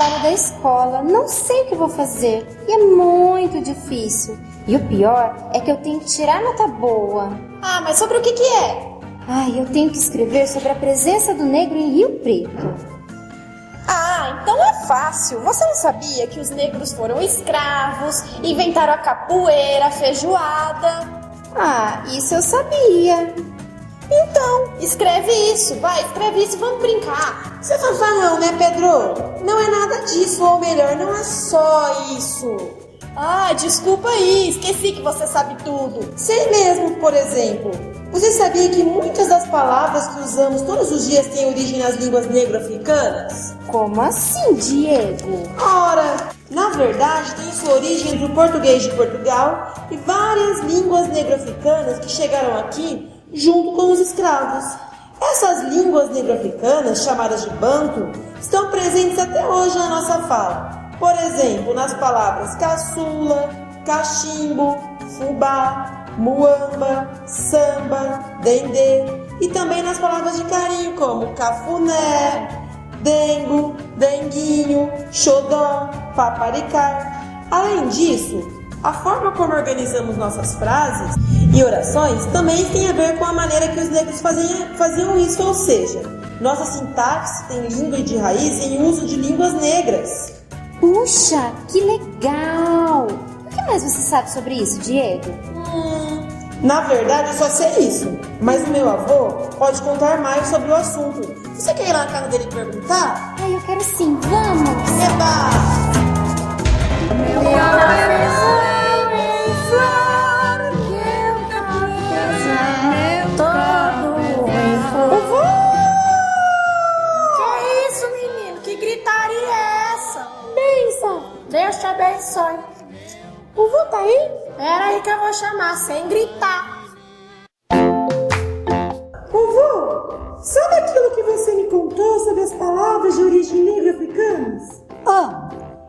trabalho da escola, não sei o que vou fazer e é muito difícil. E o pior é que eu tenho que tirar nota boa. Ah, mas sobre o que é? Eu tenho que escrever sobre a presença do negro em Rio Preto. Ah, então é fácil. Você não sabia que os negros foram escravos, inventaram a capoeira, a feijoada? Isso eu sabia. Então, escreve isso, escreve isso e vamos brincar. Você tá falando, né, Pedro? Não é nada disso, ou melhor, não é só isso. Desculpa aí, esqueci que você sabe tudo. Sei mesmo, por exemplo. Você sabia que muitas das palavras que usamos todos os dias têm origem nas línguas negro-africanas? Como assim, Diego? Ora, na verdade tem sua origem do português de Portugal e várias línguas negro-africanas que chegaram aqui junto com os escravos. Essas línguas negro-africanas, chamadas de Banto, estão presentes até hoje na nossa fala. Por exemplo, nas palavras caçula, cachimbo, fubá, muamba, samba, dendê e também nas palavras de carinho como cafuné, dengo, denguinho, xodó, paparicar. Além disso, a forma como organizamos nossas frases e orações também tem a ver com a maneira que os negros faziam isso, ou seja, nossa sintaxe tem língua de raiz em uso de línguas negras. Puxa, que legal! O que mais você sabe sobre isso, Diego? Na verdade, eu só sei isso, mas o meu avô pode contar mais sobre o assunto. Você quer ir lá na casa dele perguntar? Eu quero sim, vamos! Eba! Meu coração em flor, meu cafezal, todo em flor. Que isso, menino? Que gritaria é essa? Benção, Deus te abençoe. o vô tá aí? Pera aí que eu vou chamar sem gritar. Vovô, sabe aquilo que você me contou sobre as palavras de origem negro-africanas?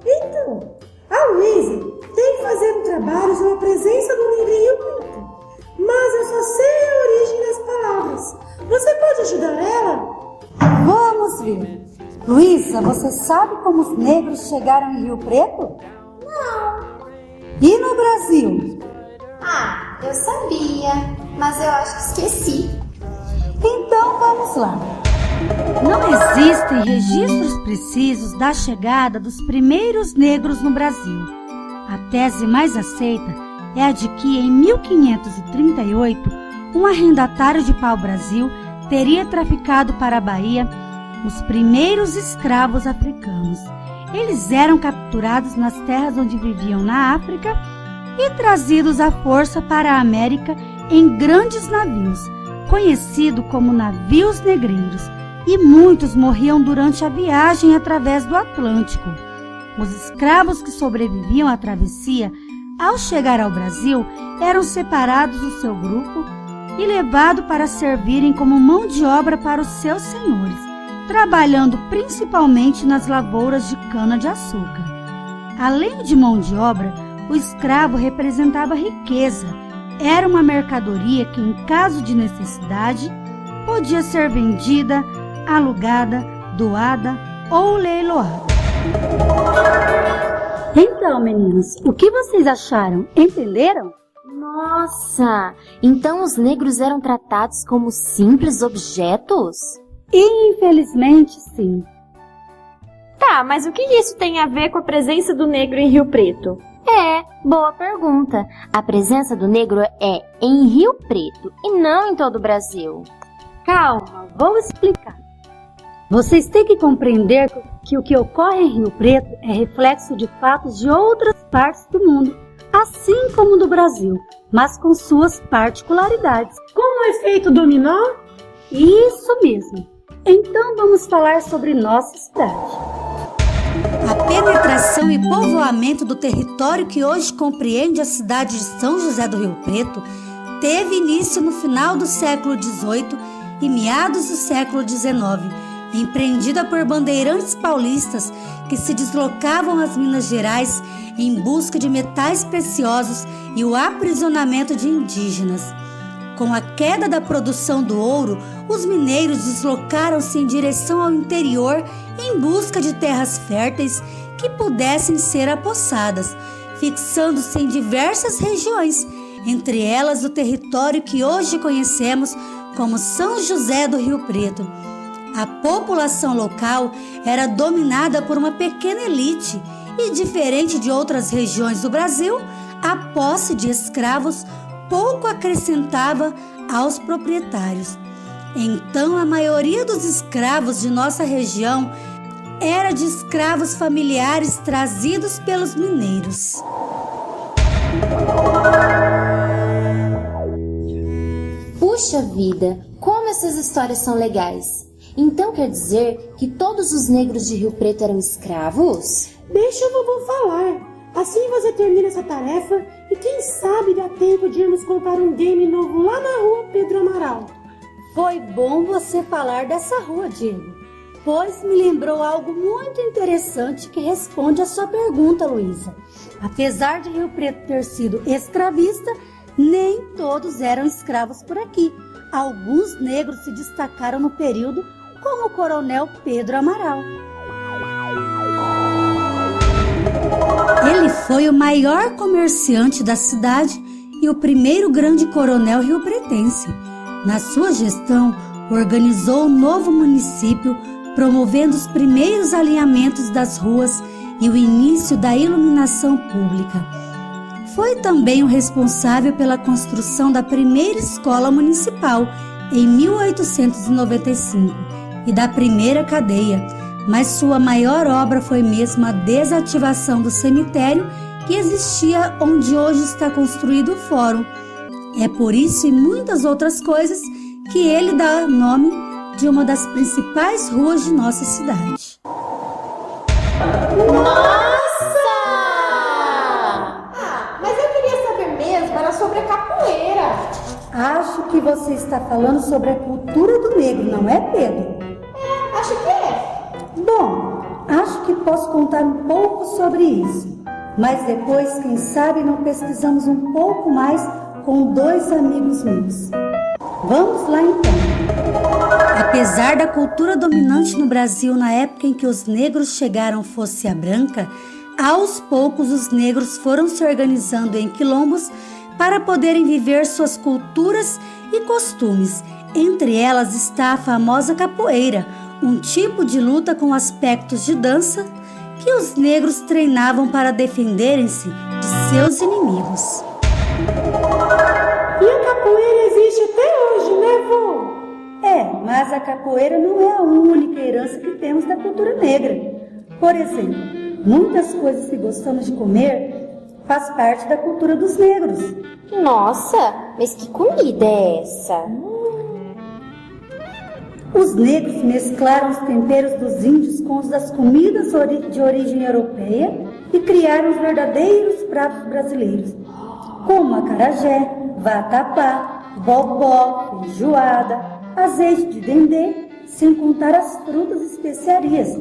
Então, a Luísa tem que fazer um trabalho sobre a presença do negro em Rio Preto, mas eu só sei a origem das palavras. Você pode ajudar ela? Vamos ver. Luísa, você sabe como os negros chegaram em Rio Preto? Não. E no Brasil? Eu sabia, mas eu acho que esqueci. Então vamos lá. Não existem registros precisos da chegada dos primeiros negros no Brasil. A tese mais aceita é a de que em 1538, um arrendatário de pau-brasil teria traficado para a Bahia os primeiros escravos africanos. Eles eram capturados nas terras onde viviam na África e trazidos à força para a América em grandes navios, conhecido como navios negreiros, e muitos morriam durante a viagem através do Atlântico. Os escravos que sobreviviam à travessia, ao chegar ao Brasil, eram separados do seu grupo e levados para servirem como mão de obra para os seus senhores, trabalhando principalmente nas lavouras de cana-de-açúcar. Além de mão de obra, o escravo representava riqueza. Era uma mercadoria que, em caso de necessidade, podia ser vendida, alugada, doada ou leiloada. Então, meninas, o que vocês acharam? Entenderam? Nossa, então os negros eram tratados como simples objetos? Infelizmente, sim. Tá, mas o que isso tem a ver com a presença do negro em Rio Preto? Boa pergunta. A presença do negro é em Rio Preto e não em todo o Brasil. Calma, vou explicar. Vocês têm que compreender que o que ocorre em Rio Preto é reflexo de fatos de outras partes do mundo, assim como do Brasil, mas com suas particularidades. Como o efeito dominó? Isso mesmo. Então vamos falar sobre nossa cidade. A penetração e povoamento do território que hoje compreende a cidade de São José do Rio Preto teve início no final do século XVIII e meados do século XIX, empreendida por bandeirantes paulistas que se deslocavam às Minas Gerais em busca de metais preciosos e o aprisionamento de indígenas. Com a queda da produção do ouro, os mineiros deslocaram-se em direção ao interior em busca de terras férteis que pudessem ser apossadas, fixando-se em diversas regiões, entre elas o território que hoje conhecemos como São José do Rio Preto. A população local era dominada por uma pequena elite e, diferente de outras regiões do Brasil, a posse de escravos pouco acrescentava aos proprietários. Então, a maioria dos escravos de nossa região era de escravos familiares trazidos pelos mineiros. Puxa vida, como essas histórias são legais! Então quer dizer que todos os negros de Rio Preto eram escravos? Deixa a vovó falar. Assim você termina essa tarefa e quem sabe dá tempo de irmos comprar um game novo lá na rua Pedro Amaral. Foi bom você falar dessa rua, Diego, pois me lembrou algo muito interessante que responde à sua pergunta, Luísa. Apesar de Rio Preto ter sido escravista, nem todos eram escravos por aqui. Alguns negros se destacaram no período, como o coronel Pedro Amaral. Ele foi o maior comerciante da cidade e o primeiro grande coronel riopretense. Na sua gestão, organizou o novo município, promovendo os primeiros alinhamentos das ruas e o início da iluminação pública. Foi também o responsável pela construção da primeira escola municipal, em 1895, e da primeira cadeia, mas sua maior obra foi mesmo a desativação do cemitério que existia onde hoje está construído o fórum. É por isso e muitas outras coisas que ele dá nome de uma das principais ruas de nossa cidade. Nossa! Mas eu queria saber mesmo, era sobre a capoeira. Acho que você está falando sobre a cultura do negro, não é, Pedro? Acho que é. Bom, acho que posso contar um pouco sobre isso, mas depois, quem sabe, não pesquisamos um pouco mais com dois amigos meus. Vamos lá então. Apesar da cultura dominante no Brasil na época em que os negros chegaram fosse a branca, aos poucos os negros foram se organizando em quilombos para poderem viver suas culturas e costumes. Entre elas está a famosa capoeira, um tipo de luta com aspectos de dança que os negros treinavam para defenderem-se de seus inimigos. E a capoeira existe até hoje, né, vô? Mas a capoeira não é a única herança que temos da cultura negra. Por exemplo, muitas coisas que gostamos de comer faz parte da cultura dos negros. Nossa, mas que comida é essa? Os negros mesclaram os temperos dos índios com os das comidas de origem europeia e criaram os verdadeiros pratos brasileiros, como acarajé, vatapá, bobó, feijoada, azeite de dendê, sem contar as frutas e especiarias,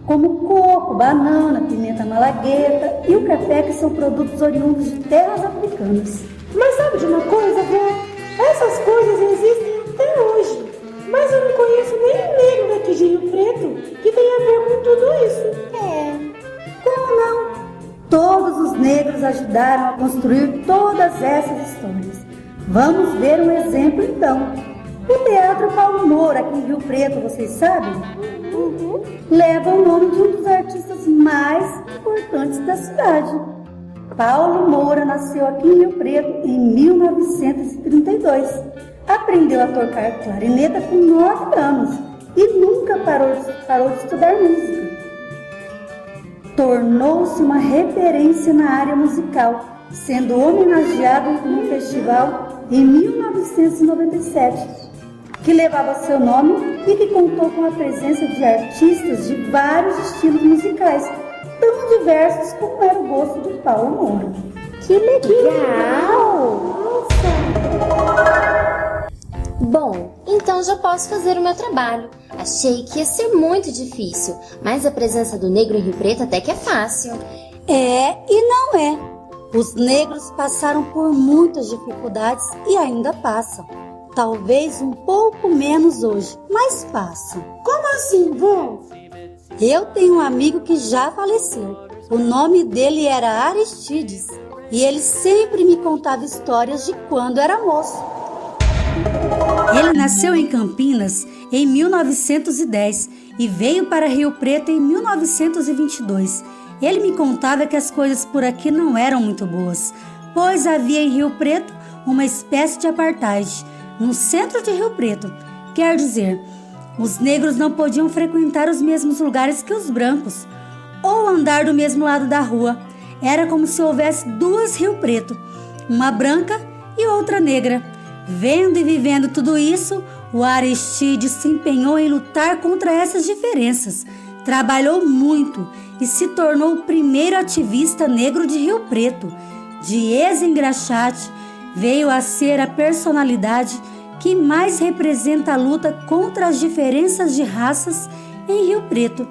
como coco, banana, pimenta malagueta e o café, que são produtos oriundos de terras africanas. Mas sabe de uma coisa, vô? Essas coisas existem até hoje. Mas eu não conheço nenhum negro daqui de Rio Preto que tenha a ver com tudo isso. Como não? Todos os negros ajudaram a construir todas essas histórias. Vamos ver um exemplo então. O Teatro Paulo Moura, aqui em Rio Preto, vocês sabem? Leva o nome de um dos artistas mais importantes da cidade. Paulo Moura nasceu aqui em Rio Preto em 1932. Aprendeu a tocar clarineta com 9 anos e nunca parou de estudar música. Tornou-se uma referência na área musical, sendo homenageado num festival em 1997, que levava seu nome e que contou com a presença de artistas de vários estilos musicais, tão diversos como era o gosto de Paulo Moura. Que legal! Bom, então já posso fazer o meu trabalho. Achei que ia ser muito difícil, mas a presença do negro em Rio Preto até que é fácil. É e não é. Os negros passaram por muitas dificuldades e ainda passam. Talvez um pouco menos hoje, mas passam. Como assim, vó? Eu tenho um amigo que já faleceu. O nome dele era Aristides e ele sempre me contava histórias de quando era moço. Ele nasceu em Campinas em 1910 e veio para Rio Preto em 1922. Ele me contava que as coisas por aqui não eram muito boas, pois havia em Rio Preto uma espécie de apartheid no centro de Rio Preto. Quer dizer, os negros não podiam frequentar os mesmos lugares que os brancos, ou andar do mesmo lado da rua. Era como se houvesse duas Rio Preto, uma branca e outra negra. Vendo e vivendo tudo isso, o Aristides se empenhou em lutar contra essas diferenças. Trabalhou muito e se tornou o primeiro ativista negro de Rio Preto. De ex-engraxate, veio a ser a personalidade que mais representa a luta contra as diferenças de raças em Rio Preto.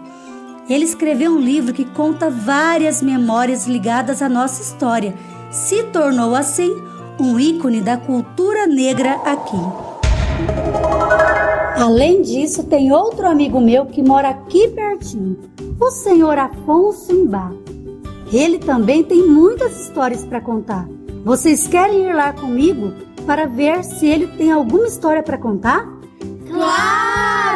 Ele escreveu um livro que conta várias memórias ligadas à nossa história. Se tornou, assim, um ícone da cultura negra aqui. Além disso, tem outro amigo meu que mora aqui pertinho, o senhor Afonso Imbá. Ele também tem muitas histórias para contar. Vocês querem ir lá comigo para ver se ele tem alguma história para contar? Claro!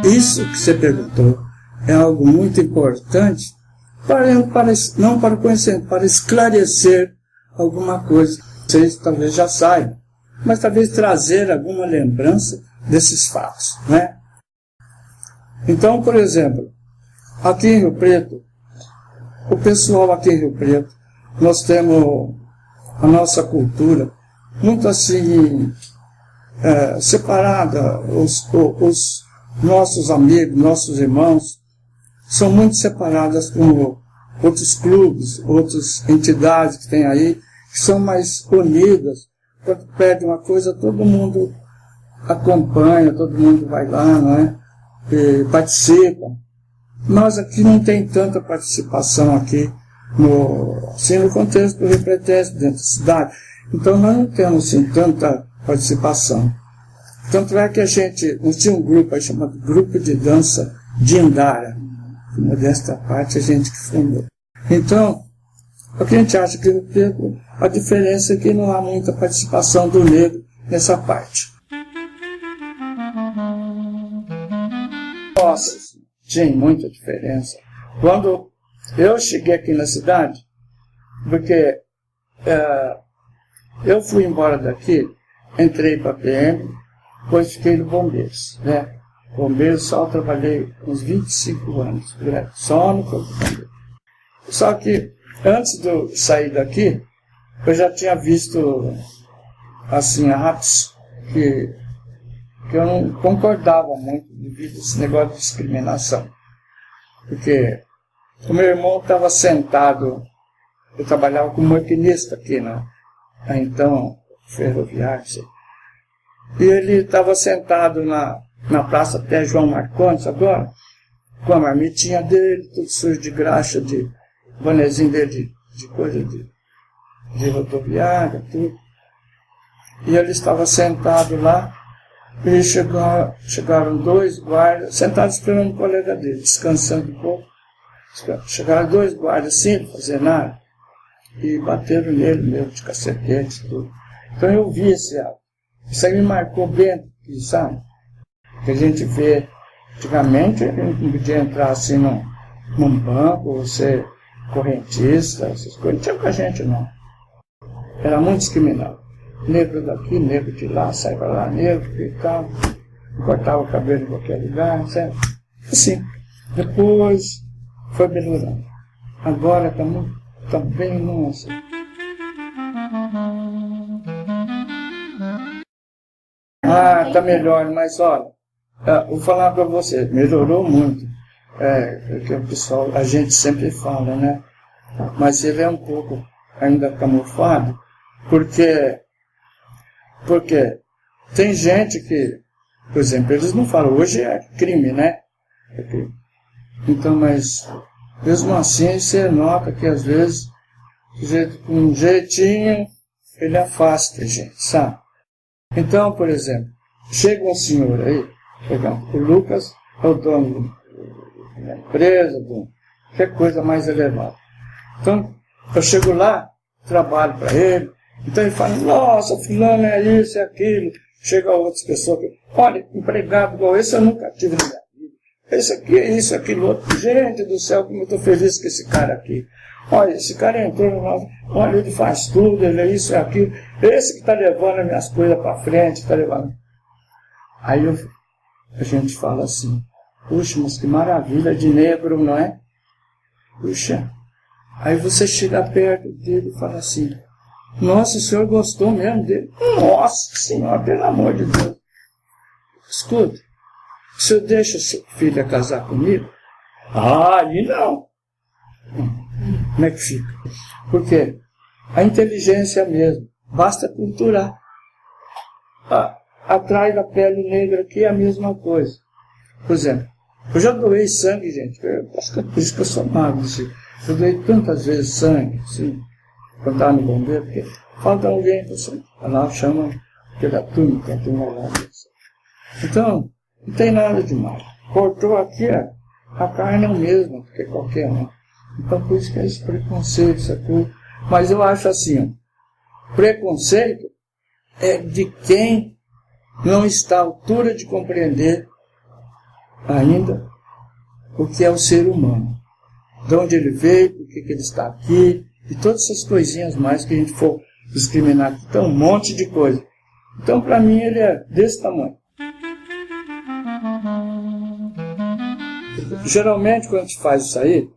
Isso que você perguntou é algo muito importante, não para conhecer, para esclarecer alguma coisa. Vocês talvez já saibam, mas talvez trazer alguma lembrança desses fatos, né? Então, por exemplo, aqui em Rio Preto, o pessoal aqui em Rio Preto, nós temos a nossa cultura muito assim, separada. Os nossos amigos, nossos irmãos, são muito separadas com outros clubes, outras entidades que tem aí, que são mais unidas. Quando pede uma coisa, todo mundo acompanha, todo mundo vai lá, não é? E participa. Nós aqui não tem tanta participação aqui, assim, no contexto do Rio Pretense, dentro da cidade. Então nós não temos assim, tanta participação. Tanto é que nós tinha um grupo aí chamado Grupo de Dança de Indara, que modesta parte a gente que fundou. Então, o que a gente acha que a diferença é que não há muita participação do negro nessa parte. Nossa, tinha muita diferença. Quando eu cheguei aqui na cidade, porque eu fui embora daqui, entrei para a PM, depois fiquei no Bombeiros, né? Bombeiros só trabalhei uns 25 anos, né? Só no Corpo de Bombeiros. Só que antes de eu sair daqui, eu já tinha visto assim atos que eu não concordava muito devido a esse negócio de discriminação. Porque o meu irmão estava sentado, eu trabalhava como maquinista aqui, né? Então, ferroviário, sei. E ele estava sentado na praça até João Marcondes agora, com a marmitinha dele, tudo sujo de graxa, de bonezinho dele de coisa de rodoviária, tudo. E ele estava sentado lá, e chegaram dois guardas, sentados esperando o colega dele, descansando um pouco. Chegaram dois guardas sem fazer nada, e bateram nele mesmo, de cacetete, tudo. Então eu vi esse ato. Isso aí me marcou bem, sabe? Que a gente vê, antigamente, a gente não podia entrar assim num banco, ou ser correntista, essas coisas. Não tinha com a gente, não. Era muito discriminado. Negro daqui, negro de lá, sai para lá, negro, ficava, cortava o cabelo em qualquer lugar, certo? Assim. Depois foi melhorando. Agora está bem, nossa. Está melhor, mas olha, vou falar para você, melhorou muito. Porque o pessoal, a gente sempre fala, né? Mas ele é um pouco ainda camuflado, porque tem gente que, por exemplo, eles não falam, hoje é crime, né? É crime. Então, mas mesmo assim você nota que às vezes, com um jeitinho, ele afasta a gente, sabe? Então, por exemplo, chega um senhor aí, o Lucas é o dono da empresa, qualquer coisa mais elevada. Então, eu chego lá, trabalho para ele, então ele fala, nossa, fulano é isso, é aquilo. Chega outras pessoas que, olha, empregado igual esse eu nunca tive na minha vida. Esse aqui é isso, aquilo outro. Gente do céu, como eu estou feliz com esse cara aqui. Olha, esse cara entrou no nosso, olha, ele faz tudo, ele é isso, é aquilo. Esse que está levando as minhas coisas para frente, está levando. Aí a gente fala assim, puxa, mas que maravilha de negro, não é? Puxa. Aí você chega perto dele e fala assim, nossa, o senhor gostou mesmo dele? Nossa senhora, pelo amor de Deus. Escuta, o senhor deixa sua filha casar comigo? Ah, aí não. Como é que fica? Porque a inteligência mesmo, basta culturar. Atrás da pele negra aqui é a mesma coisa. Por exemplo, eu já doei sangue, gente. Acho que é por isso que eu sou magro. Assim. Eu doei tantas vezes sangue, assim, quando estava no bombeiro, porque falta alguém, você lá chama aquela turma, que é a turma lá. Então, não tem nada demais. Cortou aqui, a carne é o mesmo, que qualquer um. Então, por isso que é esse preconceito, essa coisa. Mas eu acho assim, preconceito é de quem não está à altura de compreender ainda o que é o ser humano. De onde ele veio, por que ele está aqui, e todas essas coisinhas mais que a gente for discriminar aqui. Então, um monte de coisa. Então, para mim, ele é desse tamanho. Geralmente, quando a gente faz isso aí,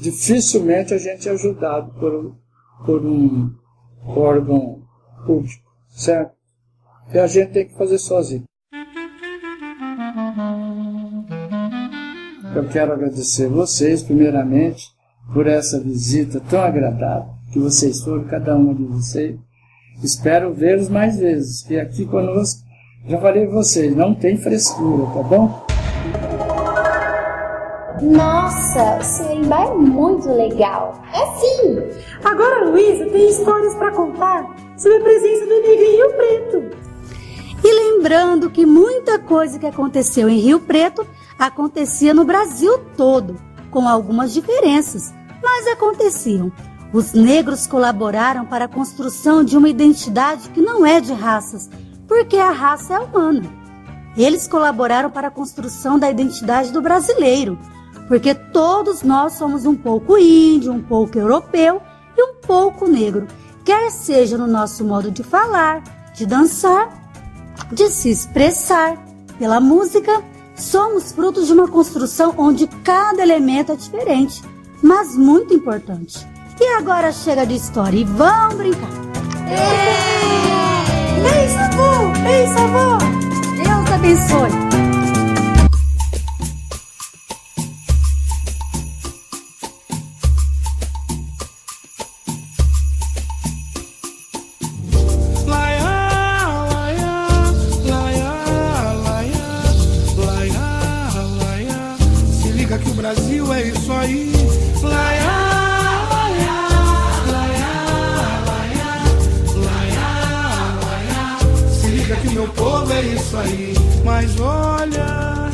dificilmente a gente é ajudado por um órgão público, certo? E a gente tem que fazer sozinho. Eu quero agradecer vocês, primeiramente, por essa visita tão agradável que vocês foram, cada uma de vocês. Espero vê-los mais vezes, que aqui conosco, já falei para vocês, não tem frescura, tá bom? Nossa, o Serimba é muito legal. É sim! Agora a Luísa tem histórias para contar sobre a presença do negro em Rio Preto. E lembrando que muita coisa que aconteceu em Rio Preto acontecia no Brasil todo, com algumas diferenças, mas aconteciam. Os negros colaboraram para a construção de uma identidade que não é de raças, porque a raça é humana. Eles colaboraram para a construção da identidade do brasileiro, porque todos nós somos um pouco índio, um pouco europeu e um pouco negro, quer seja no nosso modo de falar, de dançar, de se expressar. Pela música, somos frutos de uma construção onde cada elemento é diferente, mas muito importante. E agora chega de história e vamos brincar. Ei, Savô! Ei, Savô! Deus abençoe. Que o Brasil é isso aí. Se liga que o meu povo é isso aí. Mas olha,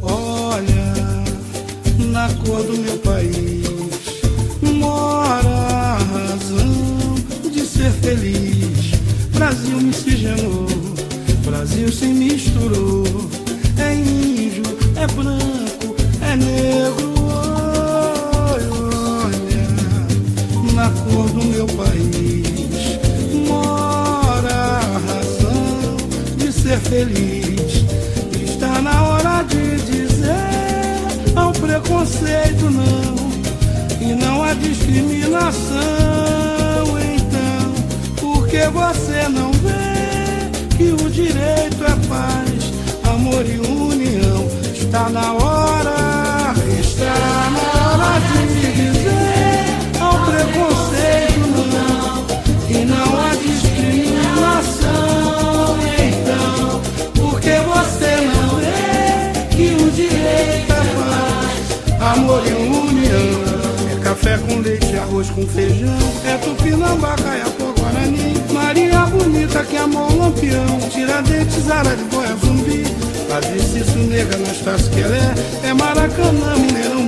olha, na cor do meu país mora a razão de ser feliz. Brasil miscigenou, Brasil se misturou. É índio, é branco, é negro, olha, na cor do meu país mora a razão de ser feliz. Está na hora de dizer ao preconceito não, e não há discriminação. Então, por que você não vê que o direito é paz, amor e união? Está na hora de dizer ao preconceito não. café com leite, arroz com feijão. É Tupinambá, Caiapó, Guarani. Maria bonita que amou o Lampião. Tiradentes, Araguaia, Zumbi. Padre Cício, Nega, Anastácio, Quelé. É Maracanã, Mineirão,